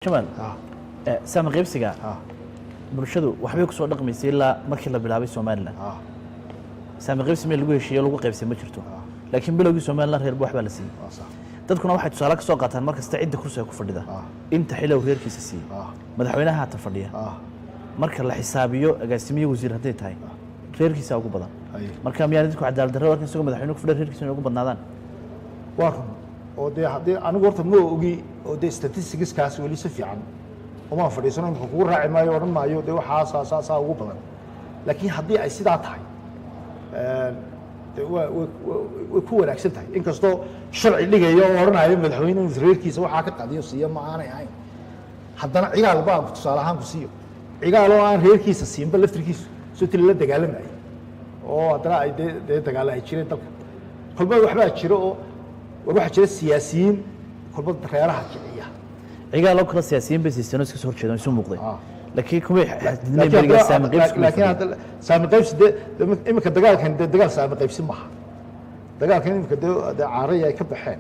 شمال سامي قيبسيغا bulshadu waxbay ku soo dhaqmaysay ilaa markii la bilaabay Soomaaliland saami qaybsi meel lagu heshiiyo lagu qaybsay ma jirto laakiin bilowgii Soomaaliland reer wax baa la siiyay dadkuna waxay tusaale ka soo qaataan markasta cidda kursiga ku fadhida inta xilow reerkiisa siiyay madaxweynaha ta fadhiya marka la xisaabiyo agaasimiye wasiir haday tahay reerkiisa ugu badan marka miyaan dadku cadaalad darro warkan soo madaxweynuhu ku fadhiya reerkiisa ugu badnaadaan waa oo hadii anigu horta ma ogi oo statistics kaas wali si fiican وما فريسنا نقول راعي ما يورن ما يودي وحاس أساسا وقبضا لكن هدي أي سيدات هاي ويكون أكسنت هاي إنك استو شرع اللي جاي يورن هاي مدحوين وزرير كيس وحاكت قضية وصية معانا هاي حدنا عقال بقى بتصالحان كسيو عقالو عن رير كيس السيم بلفتر كيس سوت اللي دجالنا هاي أو هدنا أي ده دجال هاي شيرين طب كل ما واحد شيرو وواحد شير السياسيين كل ما تخيلها شيء عقال لو كلا سياسيين بس يستنوس كسر شيء يسون مقضي لكن كم يحددنا برجع سامي قيبس لكن هذا سامي قيبس ده إما كدجال كان دجال سامي قيبس معه دجال كان إما كده عارية كبحين